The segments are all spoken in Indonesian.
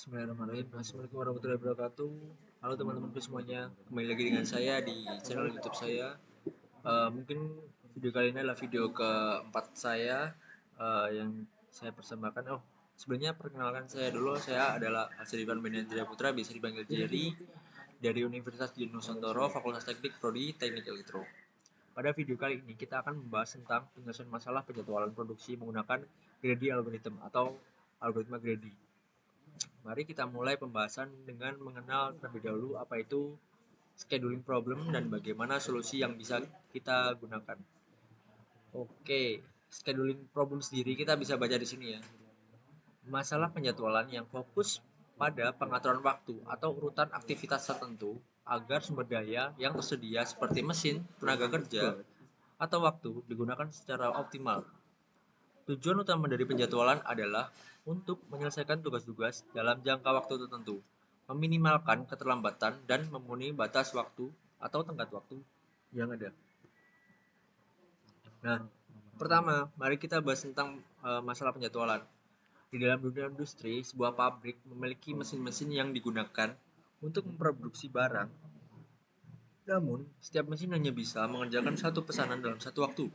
Bismillahirrahmanirrahim. Assalamualaikum warahmatullahi wabarakatuh. Halo teman-temanku semuanya, kembali lagi dengan saya di channel YouTube saya. Mungkin video kali ini adalah video keempat saya yang saya persembahkan. Sebenarnya perkenalkan saya dulu. Saya adalah Hasrivan Benendra Putra, bisa dipanggil Jerry, dari Universitas Dwi Nusantara, Fakultas Teknik Prodi Teknik Elektro. Pada video kali ini kita akan membahas tentang penyelesaian masalah penjadwalan produksi menggunakan greedy algorithm atau algoritma greedy. Mari kita mulai pembahasan dengan mengenal terlebih dahulu apa itu scheduling problem dan bagaimana solusi yang bisa kita gunakan. Oke, scheduling problem sendiri kita bisa baca di sini ya. Masalah penjadwalan yang fokus pada pengaturan waktu atau urutan aktivitas tertentu agar sumber daya yang tersedia seperti mesin, tenaga kerja, atau waktu digunakan secara optimal. Tujuan utama dari penjadwalan adalah untuk menyelesaikan tugas-tugas dalam jangka waktu tertentu, meminimalkan keterlambatan, dan memenuhi batas waktu atau tenggat waktu yang ada. Nah, pertama, mari kita bahas tentang masalah penjadwalan. Di dalam dunia industri, sebuah pabrik memiliki mesin-mesin yang digunakan untuk memproduksi barang. Namun, setiap mesin hanya bisa mengerjakan satu pesanan dalam satu waktu.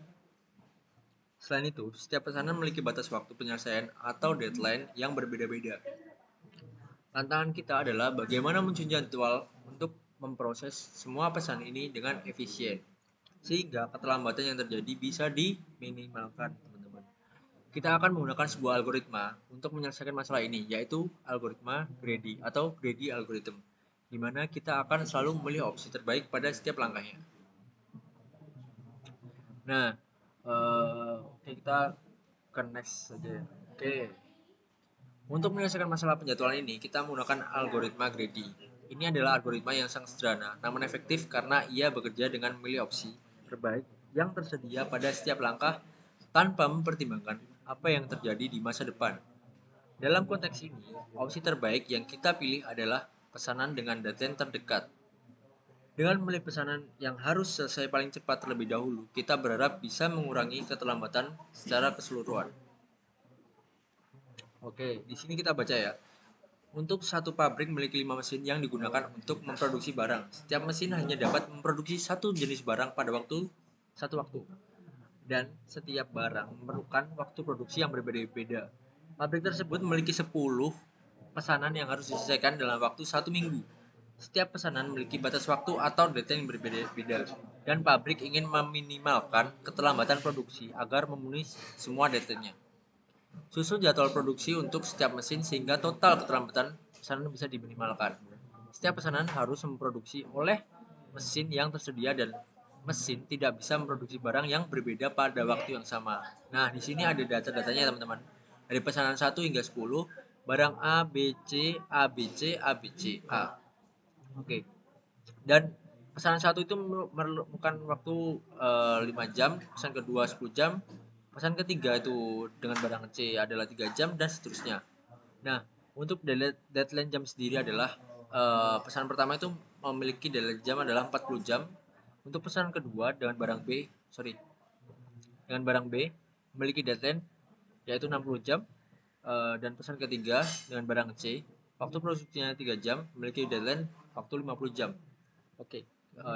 Selain itu, setiap pesanan memiliki batas waktu penyelesaian atau deadline yang berbeda-beda. Tantangan kita adalah bagaimana menyusun jadwal untuk memproses semua pesan ini dengan efisien, sehingga keterlambatan yang terjadi bisa diminimalkan, teman-teman. Kita akan menggunakan sebuah algoritma untuk menyelesaikan masalah ini, yaitu algoritma greedy atau greedy algorithm, di mana kita akan selalu memilih opsi terbaik pada setiap langkahnya. Nah, oke, kita ke next saja ya. Oke. Untuk menyelesaikan masalah penjadwalan ini, kita menggunakan algoritma greedy. Ini adalah algoritma yang sangat sederhana, namun efektif karena ia bekerja dengan memilih opsi terbaik yang tersedia pada setiap langkah tanpa mempertimbangkan apa yang terjadi di masa depan. Dalam konteks ini, opsi terbaik yang kita pilih adalah pesanan dengan deadline terdekat. Dengan memilih pesanan yang harus selesai paling cepat terlebih dahulu, kita berharap bisa mengurangi keterlambatan secara keseluruhan. Oke, di sini kita baca ya. Untuk satu pabrik memiliki 5 mesin yang digunakan untuk memproduksi barang. Setiap mesin hanya dapat memproduksi satu jenis barang pada satu waktu. Dan setiap barang memerlukan waktu produksi yang berbeda-beda. Pabrik tersebut memiliki 10 pesanan yang harus diselesaikan dalam waktu satu minggu. Setiap pesanan memiliki batas waktu atau deadline yang berbeda-beda. Dan pabrik ingin meminimalkan keterlambatan produksi agar memenuhi semua deadline-nya. Susun jadwal produksi untuk setiap mesin sehingga total keterlambatan pesanan bisa diminimalkan. Setiap pesanan harus memproduksi oleh mesin yang tersedia dan mesin tidak bisa memproduksi barang yang berbeda pada waktu yang sama. Nah, di sini ada data-datanya teman-teman. Dari pesanan 1 hingga 10, barang A, B, C, A, B, C, A, B, C, A. Oke. Dan pesanan satu itu memerlukan waktu 5 jam, pesan kedua 10 jam, pesan ketiga itu dengan barang C adalah 3 jam dan seterusnya. Nah, untuk deadline jam sendiri adalah pesanan pertama itu memiliki deadline jam adalah 40 jam. Untuk pesanan kedua dengan barang B memiliki deadline yaitu 60 jam. Dan pesan ketiga dengan barang C, waktu produksinya 3 jam, memiliki deadline waktu 50 jam. Oke,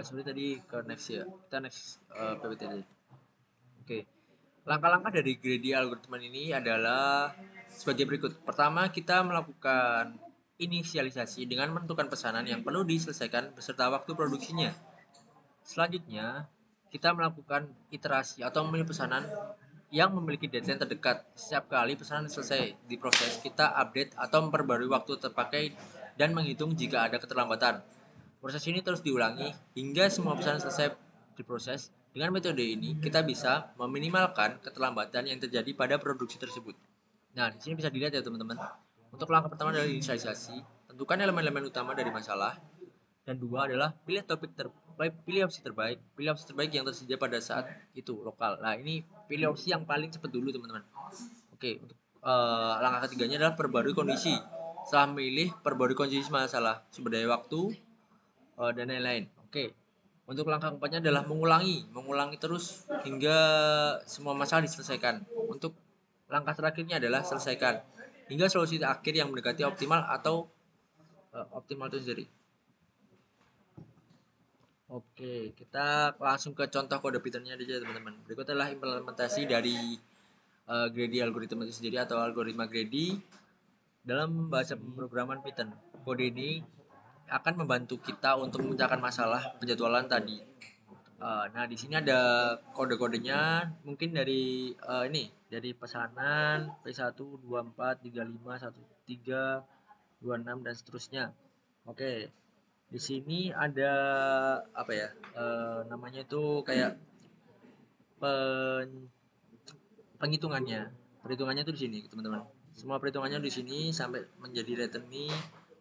seperti tadi ke next ya. Kita next PPTD. Oke. Langkah-langkah dari greedy algoritma ini adalah sebagai berikut. Pertama, kita melakukan inisialisasi dengan menentukan pesanan yang perlu diselesaikan beserta waktu produksinya. Selanjutnya, kita melakukan iterasi atau memilih pesanan yang memiliki deadline terdekat. Setiap kali pesanan selesai diproses, kita update atau memperbarui waktu terpakai dan menghitung jika ada keterlambatan. Proses ini terus diulangi hingga semua pesanan selesai diproses. Dengan metode ini, kita bisa meminimalkan keterlambatan yang terjadi pada produksi tersebut. Nah, di sini bisa dilihat ya teman-teman. Untuk langkah pertama adalah inisialisasi, tentukan elemen-elemen utama dari masalah. Dan dua adalah pilih opsi terbaik, yang tersedia pada saat itu lokal. Nah, ini pilih opsi yang paling cepat dulu teman-teman. Oke, untuk langkah ketiganya adalah perbarui kondisi. Setelah memilih, perbarui kondisi masalah, sumber daya waktu, dan lain-lain. Oke. Untuk langkah keempatnya adalah mengulangi terus hingga semua masalah diselesaikan. Untuk langkah terakhirnya adalah selesaikan. hingga solusi akhir yang mendekati optimal atau optimal itu sendiri. Oke, kita langsung ke contoh kode Python-nya aja teman-teman. Berikut adalah implementasi dari greedy algoritma itu sendiri atau algoritma greedy dalam bahasa pemrograman Python. Kode ini akan membantu kita untuk memecahkan masalah penjadwalan tadi. Nah, di sini ada kode-kodenya, mungkin dari ini, dari pesanan P1, 24, 35, 13, 26 dan seterusnya. Oke. Di sini ada apa ya? Namanya itu kayak pen, penghitungannya. Perhitungannya tuh di sini, teman-teman. Semua perhitungannya di sini sampai menjadi return ini.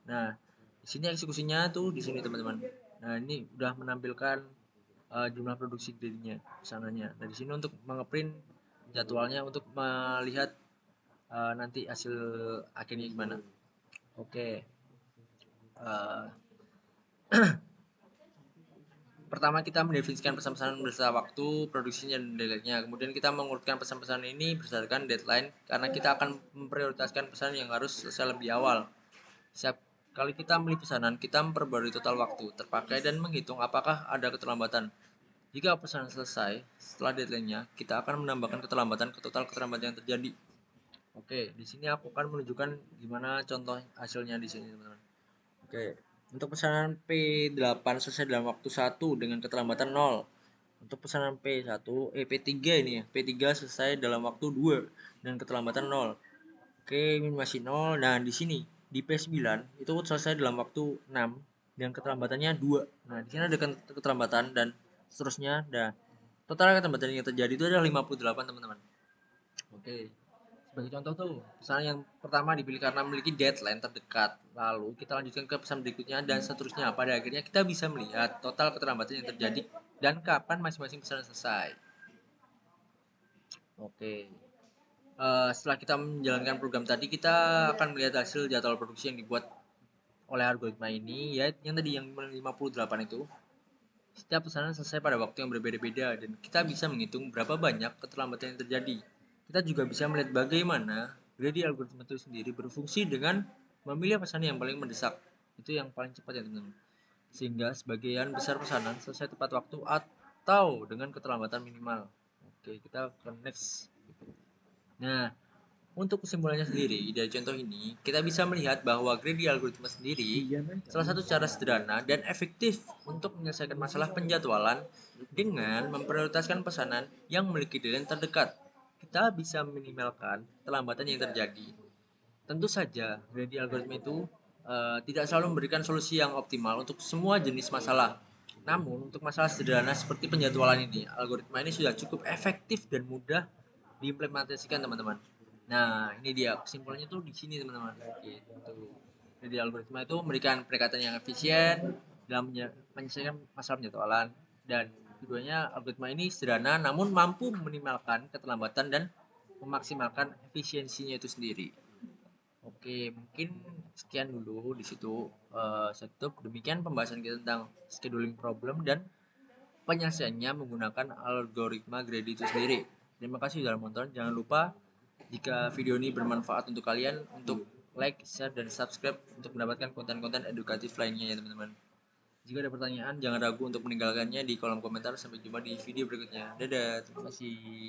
Nah, di sini eksekusinya tuh di sini, teman-teman. Nah, ini udah menampilkan jumlah produksi dirinya sananya. Nah, di sini untuk mengeprint jadwalnya untuk melihat nanti hasil akhirnya gimana. Oke. Uh, Pertama kita mendefinisikan pesan-pesan berdasarkan waktu, produksinya dan deadline-nya. Kemudian kita mengurutkan pesan-pesan ini berdasarkan deadline karena kita akan memprioritaskan pesan yang harus selesai lebih awal. Setiap kali kita membeli pesanan, kita memperbarui total waktu terpakai dan menghitung apakah ada keterlambatan. Jika pesanan selesai setelah deadline-nya, kita akan menambahkan keterlambatan ke total keterlambatan yang terjadi. Oke, di sini aku akan menunjukkan gimana contoh hasilnya di sini, teman-teman. Oke, untuk pesanan P8 selesai dalam waktu 1 dengan keterlambatan 0. Untuk pesanan P3 ini ya, P3 selesai dalam waktu 2 dengan keterlambatan 0. Oke, ini masih 0. Nah, di sini di P9 itu selesai dalam waktu 6 dan keterlambatannya 2. Nah, di sini ada keterlambatan dan seterusnya. Dan total keterlambatan yang terjadi itu adalah 58, teman-teman. Oke. Sebagai contoh tuh, pesan yang pertama dipilih karena memiliki deadline terdekat. Lalu kita lanjutkan ke pesan berikutnya dan seterusnya. Pada akhirnya kita bisa melihat total keterlambatan yang terjadi dan kapan masing-masing pesan selesai. Oke. Setelah kita menjalankan program tadi, kita akan melihat hasil jadwal produksi yang dibuat oleh algoritma ini, ya yang tadi yang 58 itu. Setiap pesanan selesai pada waktu yang berbeda-beda dan kita bisa menghitung berapa banyak keterlambatan yang terjadi. Kita juga bisa melihat bagaimana greedy algoritma itu sendiri berfungsi dengan memilih pesan yang paling mendesak. Itu yang paling cepat ya teman-teman. Sehingga sebagian besar pesanan selesai tepat waktu atau dengan keterlambatan minimal. Oke, kita ke next. Nah, untuk kesimpulannya sendiri, dari contoh ini, kita bisa melihat bahwa greedy algoritma sendiri salah satu cara sederhana dan efektif untuk menyelesaikan masalah penjadwalan dengan memprioritaskan pesanan yang memiliki deadline terdekat. Kita bisa meminimalkan kelambatan yang terjadi. Tentu saja, greedy algoritma itu tidak selalu memberikan solusi yang optimal untuk semua jenis masalah. Namun, untuk masalah sederhana seperti penjadwalan ini, algoritma ini sudah cukup efektif dan mudah diimplementasikan, teman-teman. Nah, ini dia kesimpulannya tuh di sini, teman-teman. Gitu. Jadi algoritma itu memberikan pendekatan yang efisien dalam menyelesaikan masalah penjadwalan dan keduanya algoritma ini sederhana namun mampu meminimalkan keterlambatan dan memaksimalkan efisiensinya itu sendiri. Oke, mungkin sekian dulu di situ saya tutup. Demikian pembahasan kita tentang scheduling problem dan penyelesaiannya menggunakan algoritma greedy itu sendiri. Terima kasih sudah menonton. Jangan lupa jika video ini bermanfaat untuk kalian, untuk like, share, dan subscribe untuk mendapatkan konten-konten edukatif lainnya ya teman-teman. Jika ada pertanyaan, jangan ragu untuk meninggalkannya di kolom komentar. Sampai jumpa di video berikutnya. Dadah, terima kasih.